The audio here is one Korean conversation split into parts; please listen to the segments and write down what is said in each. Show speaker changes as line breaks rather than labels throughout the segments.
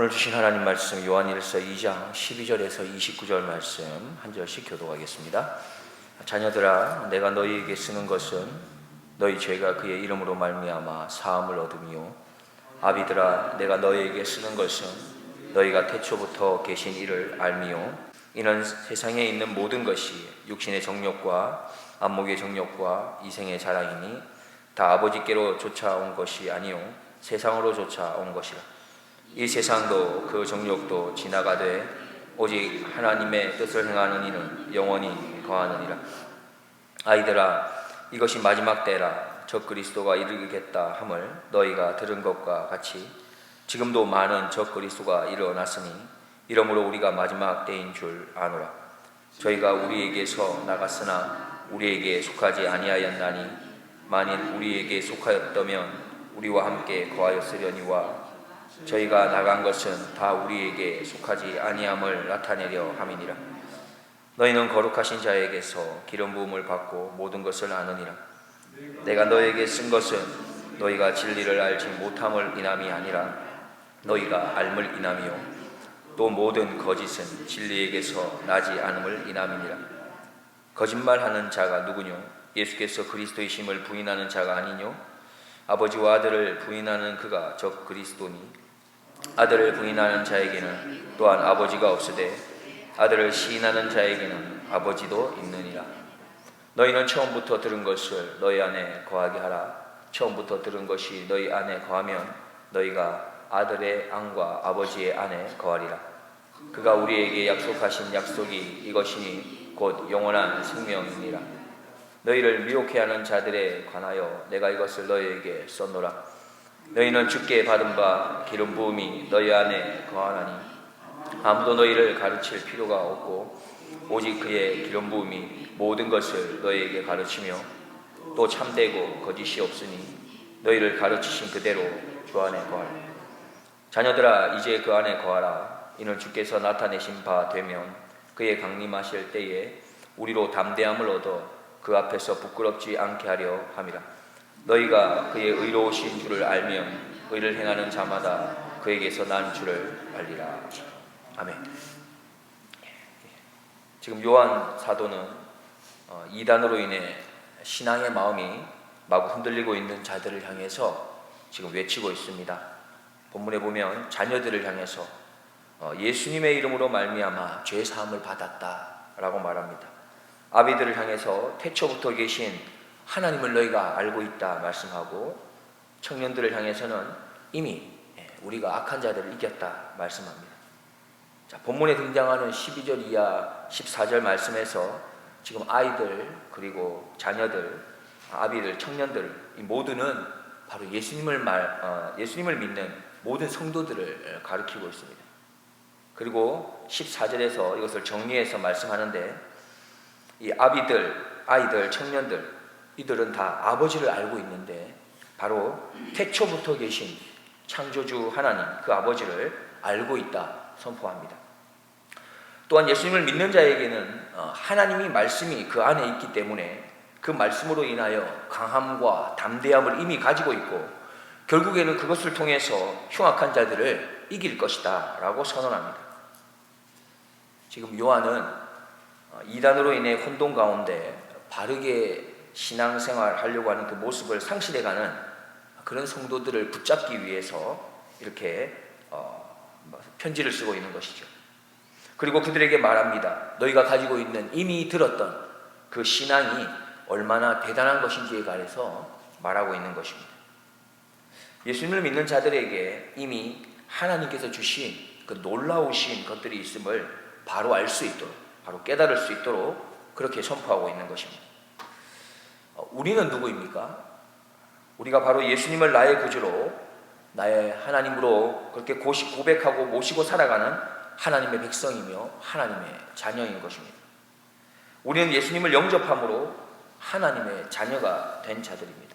오늘 주신 하나님 말씀 요한일서 2장 12절에서 29절 말씀 한 절씩 교독하겠습니다. 자녀들아, 내가 너희에게 쓰는 것은 너희 죄가 그의 이름으로 말미암아 사함을 얻음이요, 아비들아, 내가 너희에게 쓰는 것은 너희가 태초부터 계신 이를 알미요, 이는 세상에 있는 모든 것이 육신의 정욕과 안목의 정욕과 이생의 자랑이니 다 아버지께로 쫓아온 것이 아니요 세상으로 쫓아온 것이라. 이 세상도 그 정욕도 지나가되 오직 하나님의 뜻을 행하는 이는 영원히 거하느니라. 아이들아, 이것이 마지막 때라. 적 그리스도가 이르겠다 함을 너희가 들은 것과 같이 지금도 많은 적 그리스도가 일어났으니 이러므로 우리가 마지막 때인 줄 아노라. 저희가 우리에게서 나갔으나 우리에게 속하지 아니하였나니 만일 우리에게 속하였다면 우리와 함께 거하였으려니와 저희가 나간 것은 다 우리에게 속하지 아니함을 나타내려 함이니라. 너희는 거룩하신 자에게서 기름 부음을 받고 모든 것을 아느니라. 내가 너에게 쓴 것은 너희가 진리를 알지 못함을 인함이 아니라 너희가 알물 인함이요, 또 모든 거짓은 진리에게서 나지 않음을 인함이니라. 거짓말하는 자가 누구뇨? 예수께서 그리스도이심을 부인하는 자가 아니뇨? 아버지와 아들을 부인하는 그가 적 그리스도니 아들을 부인하는 자에게는 또한 아버지가 없으되 아들을 시인하는 자에게는 아버지도 있느니라. 너희는 처음부터 들은 것을 너희 안에 거하게 하라. 처음부터 들은 것이 너희 안에 거하면 너희가 아들의 안과 아버지의 안에 거하리라. 그가 우리에게 약속하신 약속이 이것이니 곧 영원한 생명이니라. 너희를 미혹해하는 자들에 관하여 내가 이것을 너희에게 썼노라. 너희는 주께 받은 바 기름 부음이 너희 안에 거하나니 아무도 너희를 가르칠 필요가 없고 오직 그의 기름 부음이 모든 것을 너희에게 가르치며 또 참되고 거짓이 없으니 너희를 가르치신 그대로 주 안에 거하라. 자녀들아, 이제 그 안에 거하라. 이는 주께서 나타내신 바 되면 그의 강림하실 때에 우리로 담대함을 얻어 그 앞에서 부끄럽지 않게 하려 함이라. 너희가 그의 의로우신 줄을 알면 의를 행하는 자마다 그에게서 난 줄을 알리라. 아멘. 지금 요한 사도는 이단으로 인해 신앙의 마음이 마구 흔들리고 있는 자들을 향해서 지금 외치고 있습니다. 본문에 보면 자녀들을 향해서 예수님의 이름으로 말미암아 죄 사함을 받았다라고 말합니다. 아비들을 향해서 태초부터 계신 하나님을 너희가 알고 있다 말씀하고, 청년들을 향해서는 이미 우리가 악한 자들을 이겼다 말씀합니다. 자, 본문에 등장하는 12절 이하 14절 말씀에서 지금 아이들, 그리고 자녀들, 아비들, 청년들, 이 모두는 바로 예수님을 믿는 모든 성도들을 가리키고 있습니다. 그리고 14절에서 이것을 정리해서 말씀하는데, 이 아비들, 아이들, 청년들, 이들은 다 아버지를 알고 있는데 바로 태초부터 계신 창조주 하나님, 그 아버지를 알고 있다 선포합니다. 또한 예수님을 믿는 자에게는 하나님이 말씀이 그 안에 있기 때문에 그 말씀으로 인하여 강함과 담대함을 이미 가지고 있고 결국에는 그것을 통해서 흉악한 자들을 이길 것이다 라고 선언합니다. 지금 요한은 이단으로 인해 혼돈 가운데 바르게 신앙생활 하려고 하는 그 모습을 상실해가는 그런 성도들을 붙잡기 위해서 이렇게 편지를 쓰고 있는 것이죠. 그리고 그들에게 말합니다. 너희가 가지고 있는 이미 들었던 그 신앙이 얼마나 대단한 것인지에 관해서 말하고 있는 것입니다. 예수님을 믿는 자들에게 이미 하나님께서 주신 그 놀라우신 것들이 있음을 바로 알 수 있도록, 바로 깨달을 수 있도록 그렇게 선포하고 있는 것입니다. 우리는 누구입니까? 우리가 바로 예수님을 나의 구주로, 나의 하나님으로 그렇게 고백하고 모시고 살아가는 하나님의 백성이며 하나님의 자녀인 것입니다. 우리는 예수님을 영접함으로 하나님의 자녀가 된 자들입니다.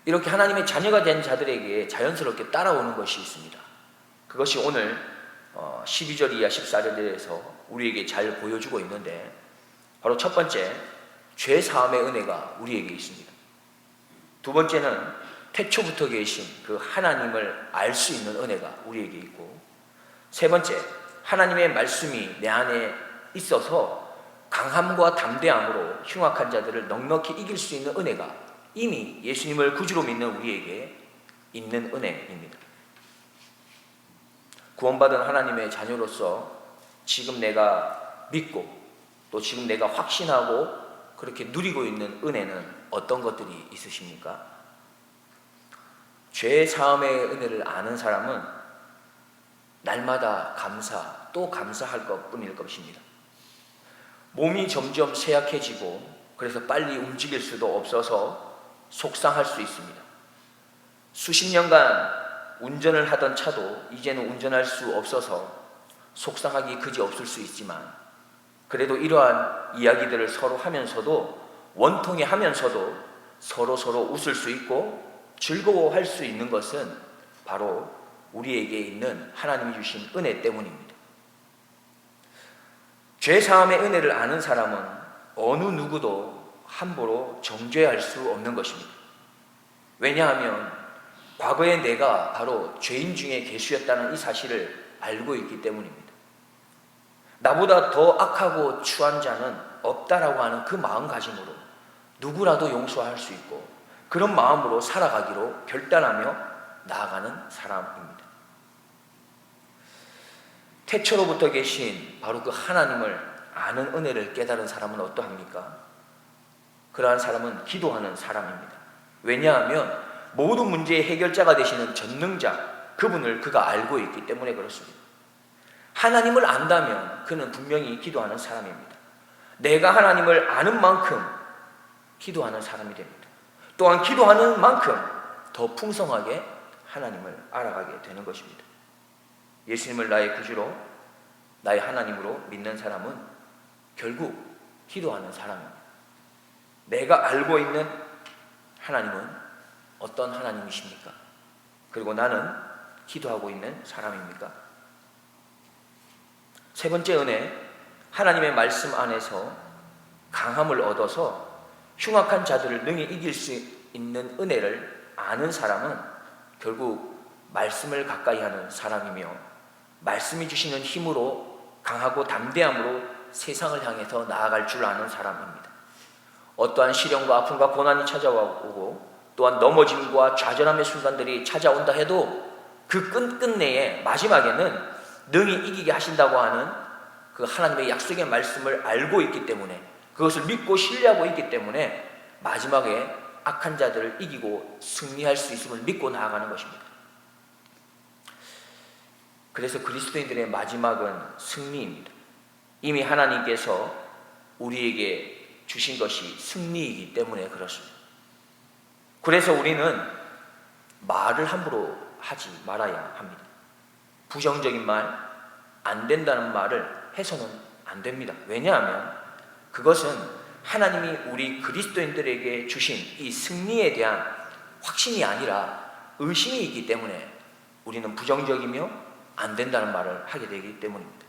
이렇게 하나님의 자녀가 된 자들에게 자연스럽게 따라오는 것이 있습니다. 그것이 오늘 12절 이하 14절에서 우리에게 잘 보여주고 있는데, 바로 첫 번째, 죄 사함의 은혜가 우리에게 있습니다. 두 번째는 태초부터 계신 그 하나님을 알 수 있는 은혜가 우리에게 있고, 세 번째, 하나님의 말씀이 내 안에 있어서 강함과 담대함으로 흉악한 자들을 넉넉히 이길 수 있는 은혜가 이미 예수님을 구주로 믿는 우리에게 있는 은혜입니다. 구원받은 하나님의 자녀로서 지금 내가 믿고 또 지금 내가 확신하고 그렇게 누리고 있는 은혜는 어떤 것들이 있으십니까? 죄 사함의 은혜를 아는 사람은 날마다 감사 또 감사할 것뿐일 것입니다. 몸이 점점 쇠약해지고 그래서 빨리 움직일 수도 없어서 속상할 수 있습니다. 수십 년간 운전을 하던 차도 이제는 운전할 수 없어서 속상하기 그지없을 수 있지만, 그래도 이러한 이야기들을 서로 하면서도 원통해 하면서도 서로 웃을 수 있고 즐거워할 수 있는 것은 바로 우리에게 있는 하나님이 주신 은혜 때문입니다. 죄 사함의 은혜를 아는 사람은 어느 누구도 함부로 정죄할 수 없는 것입니다. 왜냐하면 과거에 내가 바로 죄인 중에 계수였다는 이 사실을 알고 있기 때문입니다. 나보다 더 악하고 추한 자는 없다라고 하는 그 마음가짐으로 누구라도 용서할 수 있고 그런 마음으로 살아가기로 결단하며 나아가는 사람입니다. 태초로부터 계신 바로 그 하나님을 아는 은혜를 깨달은 사람은 어떠합니까? 그러한 사람은 기도하는 사람입니다. 왜냐하면 모든 문제의 해결자가 되시는 전능자, 그분을 그가 알고 있기 때문에 그렇습니다. 하나님을 안다면 그는 분명히 기도하는 사람입니다. 내가 하나님을 아는 만큼 기도하는 사람이 됩니다. 또한 기도하는 만큼 더 풍성하게 하나님을 알아가게 되는 것입니다. 예수님을 나의 구주로, 나의 하나님으로 믿는 사람은 결국 기도하는 사람입니다. 내가 알고 있는 하나님은 어떤 하나님이십니까? 그리고 나는 기도하고 있는 사람입니까? 세 번째 은혜, 하나님의 말씀 안에서 강함을 얻어서 흉악한 자들을 능히 이길 수 있는 은혜를 아는 사람은 결국 말씀을 가까이 하는 사람이며 말씀이 주시는 힘으로 강하고 담대함으로 세상을 향해서 나아갈 줄 아는 사람입니다. 어떠한 시련과 아픔과 고난이 찾아오고 또한 넘어짐과 좌절함의 순간들이 찾아온다 해도 그 끝끝내에 마지막에는 능히 이기게 하신다고 하는 그 하나님의 약속의 말씀을 알고 있기 때문에, 그것을 믿고 신뢰하고 있기 때문에 마지막에 악한 자들을 이기고 승리할 수 있음을 믿고 나아가는 것입니다. 그래서 그리스도인들의 마지막은 승리입니다. 이미 하나님께서 우리에게 주신 것이 승리이기 때문에 그렇습니다. 그래서 우리는 말을 함부로 하지 말아야 합니다. 부정적인 말, 안 된다는 말을 해서는 안 됩니다. 왜냐하면 그것은 하나님이 우리 그리스도인들에게 주신 이 승리에 대한 확신이 아니라 의심이 있기 때문에 우리는 부정적이며 안 된다는 말을 하게 되기 때문입니다.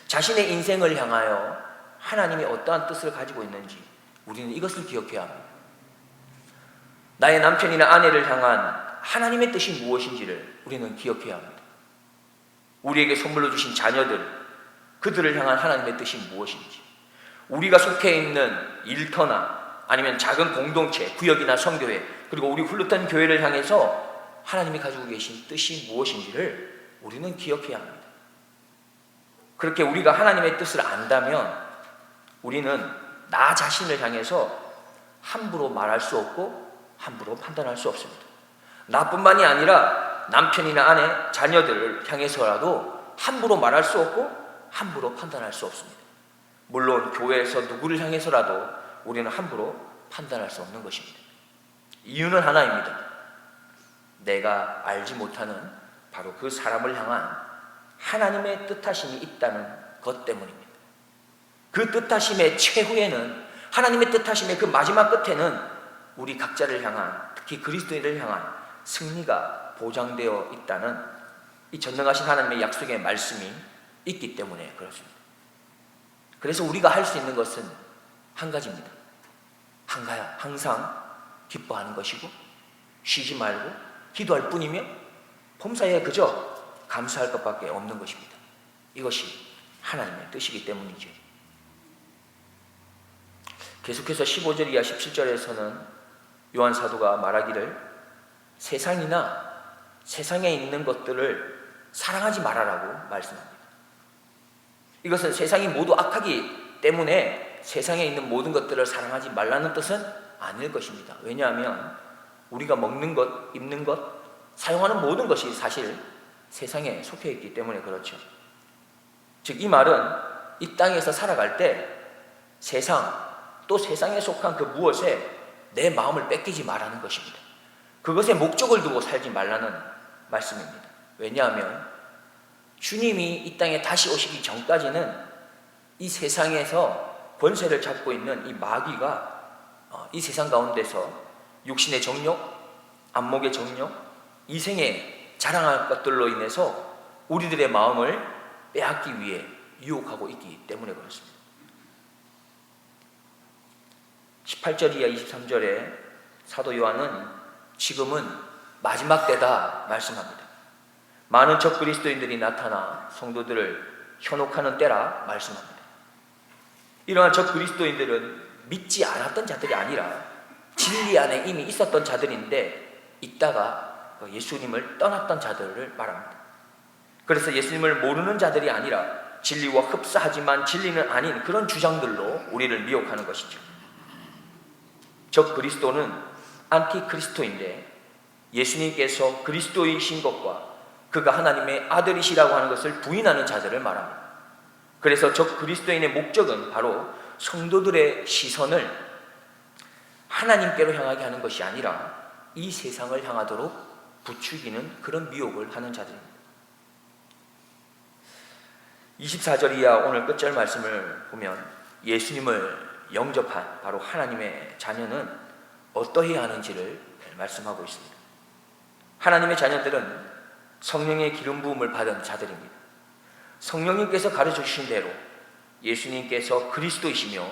자신의 인생을 향하여 하나님이 어떠한 뜻을 가지고 있는지 우리는 이것을 기억해야 합니다. 나의 남편이나 아내를 향한 하나님의 뜻이 무엇인지를 우리는 기억해야 합니다. 우리에게 선물로 주신 자녀들, 그들을 향한 하나님의 뜻이 무엇인지, 우리가 속해 있는 일터나 아니면 작은 공동체, 구역이나 성교회, 그리고 우리 훌륭한 교회를 향해서 하나님이 가지고 계신 뜻이 무엇인지를 우리는 기억해야 합니다. 그렇게 우리가 하나님의 뜻을 안다면 우리는 나 자신을 향해서 함부로 말할 수 없고 함부로 판단할 수 없습니다. 나뿐만이 아니라 남편이나 아내, 자녀들을 향해서라도 함부로 말할 수 없고 함부로 판단할 수 없습니다. 물론 교회에서 누구를 향해서라도 우리는 함부로 판단할 수 없는 것입니다. 이유는 하나입니다. 내가 알지 못하는 바로 그 사람을 향한 하나님의 뜻하심이 있다는 것 때문입니다. 그 뜻하심의 최후에는, 하나님의 뜻하심의 그 마지막 끝에는 우리 각자를 향한, 특히 그리스도인을 향한 승리가 보장되어 있다는 이 전능하신 하나님의 약속의 말씀이 있기 때문에 그렇습니다. 그래서 우리가 할 수 있는 것은 한 가지입니다. 항상 기뻐하는 것이고 쉬지 말고 기도할 뿐이며 범사에 그저 감사할 것밖에 없는 것입니다. 이것이 하나님의 뜻이기 때문이죠. 계속해서 15절 이하 17절에서는 요한 사도가 말하기를 세상이나 세상에 있는 것들을 사랑하지 말아라고 말씀합니다. 이것은 세상이 모두 악하기 때문에 세상에 있는 모든 것들을 사랑하지 말라는 뜻은 아닐 것입니다. 왜냐하면 우리가 먹는 것, 입는 것, 사용하는 모든 것이 사실 세상에 속해 있기 때문에 그렇죠. 즉 이 말은 이 땅에서 살아갈 때 세상 또 세상에 속한 그 무엇에 내 마음을 뺏기지 말라는 것입니다. 그것에 목적을 두고 살지 말라는 말씀입니다. 왜냐하면 주님이 이 땅에 다시 오시기 전까지는 이 세상에서 권세를 잡고 있는 이 마귀가 이 세상 가운데서 육신의 정욕, 안목의 정욕, 이생에 자랑할 것들로 인해서 우리들의 마음을 빼앗기 위해 유혹하고 있기 때문에 그렇습니다. 18절 이하 23절에 사도 요한은 지금은 마지막 때다 말씀합니다. 많은 적 그리스도인들이 나타나 성도들을 현혹하는 때라 말씀합니다. 이러한 적 그리스도인들은 믿지 않았던 자들이 아니라 진리 안에 이미 있었던 자들인데 있다가 예수님을 떠났던 자들을 말합니다. 그래서 예수님을 모르는 자들이 아니라 진리와 흡사하지만 진리는 아닌 그런 주장들로 우리를 미혹하는 것이죠. 적 그리스도는 안티크리스토인데 예수님께서 그리스도이신 것과 그가 하나님의 아들이시라고 하는 것을 부인하는 자들을 말합니다. 그래서 적 그리스도인의 목적은 바로 성도들의 시선을 하나님께로 향하게 하는 것이 아니라 이 세상을 향하도록 부추기는 그런 미혹을 하는 자들입니다. 24절 이하 오늘 끝절 말씀을 보면 예수님을 영접한 바로 하나님의 자녀는 어떠해야 하는지를 말씀하고 있습니다. 하나님의 자녀들은 성령의 기름 부음을 받은 자들입니다. 성령님께서 가르쳐 주신 대로 예수님께서 그리스도이시며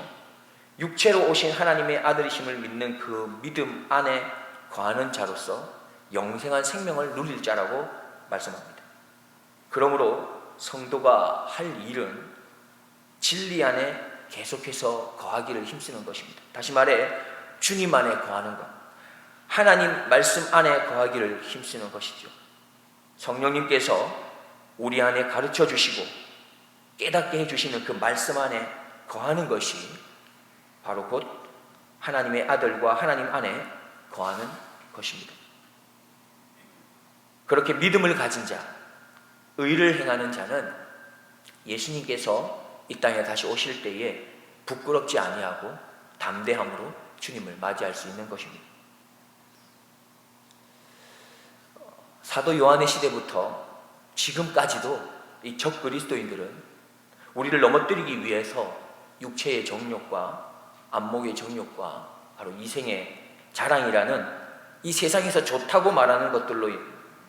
육체로 오신 하나님의 아들이심을 믿는 그 믿음 안에 거하는 자로서 영생한 생명을 누릴 자라고 말씀합니다. 그러므로 성도가 할 일은 진리 안에 계속해서 거하기를 힘쓰는 것입니다. 다시 말해 주님 안에 거하는 것, 하나님 말씀 안에 거하기를 힘쓰는 것이죠. 성령님께서 우리 안에 가르쳐 주시고 깨닫게 해주시는 그 말씀 안에 거하는 것이 바로 곧 하나님의 아들과 하나님 안에 거하는 것입니다. 그렇게 믿음을 가진 자, 의를 행하는 자는 예수님께서 이 땅에 다시 오실 때에 부끄럽지 아니하고 담대함으로 주님을 맞이할 수 있는 것입니다. 사도 요한의 시대부터 지금까지도 이 적 그리스도인들은 우리를 넘어뜨리기 위해서 육체의 정욕과 안목의 정욕과 바로 이생의 자랑이라는 이 세상에서 좋다고 말하는 것들로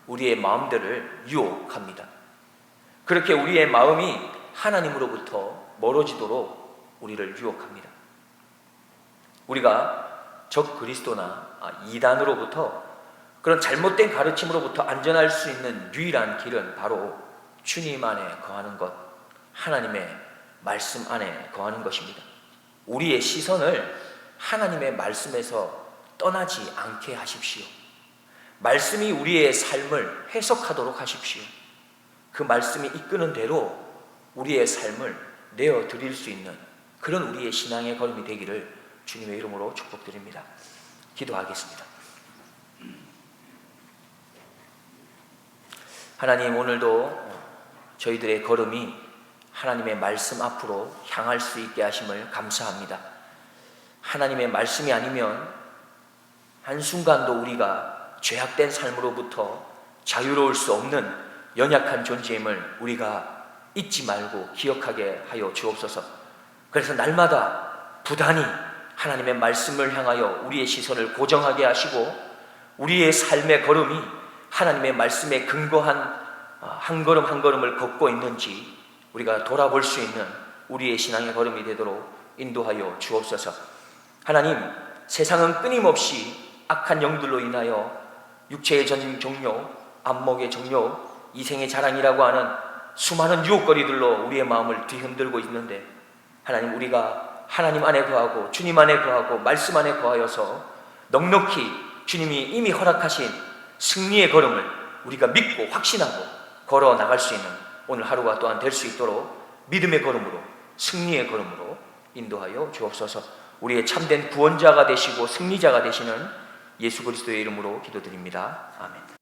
우리의 마음들을 유혹합니다. 그렇게 우리의 마음이 하나님으로부터 멀어지도록 우리를 유혹합니다. 우리가 적 그리스도나 이단으로부터 그런 잘못된 가르침으로부터 안전할 수 있는 유일한 길은 바로 주님 안에 거하는 것, 하나님의 말씀 안에 거하는 것입니다. 우리의 시선을 하나님의 말씀에서 떠나지 않게 하십시오. 말씀이 우리의 삶을 해석하도록 하십시오. 그 말씀이 이끄는 대로 우리의 삶을 내어드릴 수 있는 그런 우리의 신앙의 걸음이 되기를 주님의 이름으로 축복드립니다. 기도하겠습니다. 하나님, 오늘도 저희들의 걸음이 하나님의 말씀 앞으로 향할 수 있게 하심을 감사합니다. 하나님의 말씀이 아니면 한순간도 우리가 죄악된 삶으로부터 자유로울 수 없는 연약한 존재임을 우리가 잊지 말고 기억하게 하여 주옵소서. 그래서 날마다 부단히 하나님의 말씀을 향하여 우리의 시선을 고정하게 하시고 우리의 삶의 걸음이 하나님의 말씀에 근거한 한 걸음 한 걸음을 걷고 있는지 우리가 돌아볼 수 있는 우리의 신앙의 걸음이 되도록 인도하여 주옵소서. 하나님, 세상은 끊임없이 악한 영들로 인하여 육체의 종욕, 안목의 종욕, 이생의 자랑이라고 하는 수많은 유혹거리들로 우리의 마음을 뒤흔들고 있는데, 하나님, 우리가 하나님 안에 거하고 주님 안에 거하고 말씀 안에 거하여서 넉넉히 주님이 이미 허락하신 승리의 걸음을 우리가 믿고 확신하고 걸어 나갈 수 있는 오늘 하루가 또한 될 수 있도록 믿음의 걸음으로, 승리의 걸음으로 인도하여 주옵소서. 우리의 참된 구원자가 되시고 승리자가 되시는 예수 그리스도의 이름으로 기도드립니다. 아멘.